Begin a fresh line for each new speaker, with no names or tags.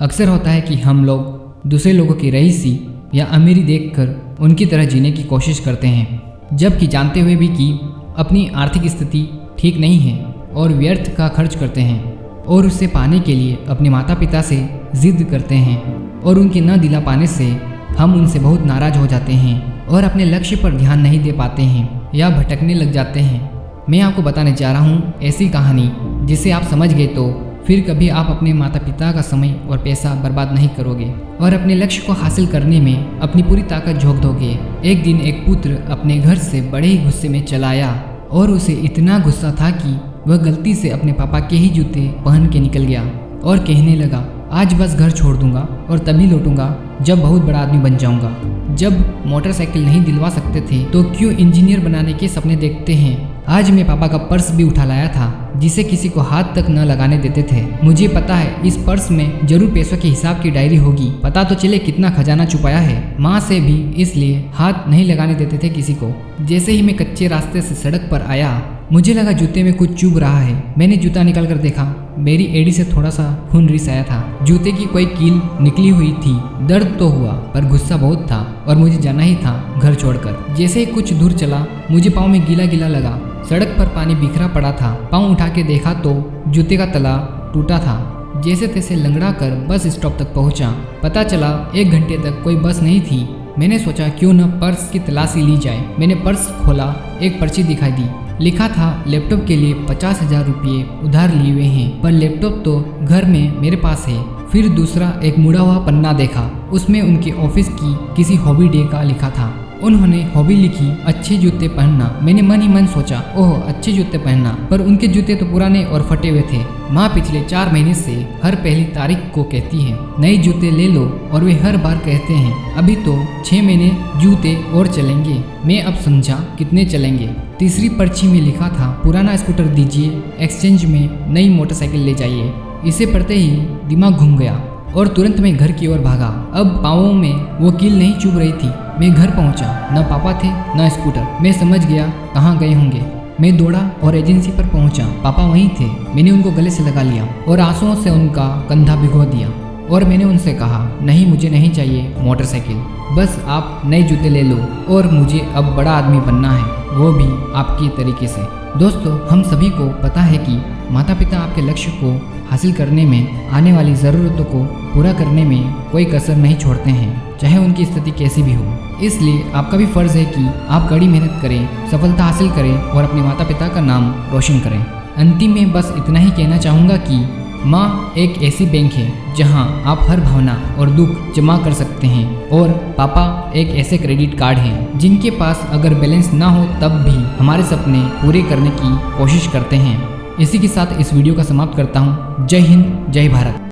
अक्सर होता है कि हम लोग दूसरे लोगों की रईसी या अमीरी देखकर उनकी तरह जीने की कोशिश करते हैं, जबकि जानते हुए भी कि अपनी आर्थिक स्थिति ठीक नहीं है और व्यर्थ का खर्च करते हैं और उससे पाने के लिए अपने माता पिता से जिद करते हैं और उनके न दिला पाने से हम उनसे बहुत नाराज हो जाते हैं और अपने लक्ष्य पर ध्यान नहीं दे पाते हैं या भटकने लग जाते हैं। मैं आपको बताने जा रहा हूँ ऐसी कहानी जिसे आप समझ गए तो फिर कभी आप अपने माता पिता का समय और पैसा बर्बाद नहीं करोगे और अपने लक्ष्य को हासिल करने में अपनी पूरी ताकत झोंक दोगे। एक दिन एक पुत्र अपने घर से बड़े ही गुस्से में चला आया और उसे इतना गुस्सा था कि वह गलती से अपने पापा के ही जूते पहन के निकल गया और कहने लगा, आज बस घर छोड़ दूंगा और तभी लौटूंगा जब बहुत बड़ा आदमी बन जाऊंगा। जब मोटरसाइकिल नहीं दिलवा सकते थे तो क्यों इंजीनियर बनाने के सपने देखते हैं। आज मैं पापा का पर्स भी उठा लाया था जिसे किसी को हाथ तक न लगाने देते थे। मुझे पता है इस पर्स में जरूर पैसों के हिसाब की डायरी होगी, पता तो चले कितना खजाना छुपाया है। माँ से भी इसलिए हाथ नहीं लगाने देते थे किसी को। जैसे ही मैं कच्चे रास्ते से सड़क पर आया मुझे लगा जूते में कुछ चुभ रहा है। मैंने जूता निकाल कर देखा, मेरी एड़ी से थोड़ा सा खून रिस आया था। जूते की कोई कील निकली हुई थी। दर्द तो हुआ पर गुस्सा बहुत था और मुझे जाना ही था घर छोड़कर। जैसे ही कुछ दूर चला मुझे पाँव में गीला गीला लगा। सड़क पर पानी बिखरा पड़ा था। पाँव उठा के देखा तो जूते का तला टूटा था। जैसे तैसे लंगड़ा कर बस स्टॉप तक पहुंचा। पता चला 1 घंटे तक कोई बस नहीं थी। मैंने सोचा क्यों न पर्स की तलाशी ली जाए। मैंने पर्स खोला, एक पर्ची दिखाई दी। लिखा था लैपटॉप के लिए 50,000 रुपये उधार लिए हुए हैं, पर लैपटॉप तो घर में मेरे पास है। फिर दूसरा एक मुड़ा हुआ पन्ना देखा, उसमें उनके ऑफिस की किसी हॉबी डे का लिखा था। उन्होंने हॉबी लिखी अच्छे जूते पहनना। मैंने मन ही मन सोचा, ओह अच्छे जूते पहनना, पर उनके जूते तो पुराने और फटे हुए थे। माँ पिछले 4 महीने से हर पहली तारीख को कहती है नए जूते ले लो और वे हर बार कहते हैं अभी तो 6 महीने जूते और चलेंगे। मैं अब समझा कितने चलेंगे। तीसरी पर्ची में लिखा था पुराना स्कूटर दीजिए, एक्सचेंज में नई मोटरसाइकिल ले जाइए। इसे पढ़ते ही दिमाग घूम गया और तुरंत मैं घर की ओर भागा। अब पाँवों में वो कील नहीं चुभ रही थी। मैं घर पहुंचा, न पापा थे न स्कूटर। मैं समझ गया कहाँ गए होंगे। मैं दौड़ा और एजेंसी पर पहुंचा। पापा वहीं थे। मैंने उनको गले से लगा लिया और आंसुओं से उनका कंधा भिगो दिया और मैंने उनसे कहा, नहीं मुझे नहीं चाहिए मोटरसाइकिल, बस आप नए जूते ले लो और मुझे अब बड़ा आदमी बनना है, वो भी आपकी तरीके से। दोस्तों, हम सभी को पता है कि माता पिता आपके लक्ष्य को हासिल करने में, आने वाली ज़रूरतों को पूरा करने में कोई कसर नहीं छोड़ते हैं, चाहे उनकी स्थिति कैसी भी हो। इसलिए आपका भी फर्ज है कि आप कड़ी मेहनत करें, सफलता हासिल करें और अपने माता पिता का नाम रोशन करें। अंतिम में बस इतना ही कहना चाहूँगा कि माँ एक ऐसी बैंक है जहाँ आप हर भावना और दुख जमा कर सकते हैं और पापा एक ऐसे क्रेडिट कार्ड हैं जिनके पास अगर बैलेंस ना हो तब भी हमारे सपने पूरे करने की कोशिश करते हैं। इसी के साथ इस वीडियो का समाप्त करता हूँ। जय हिंद, जय भारत।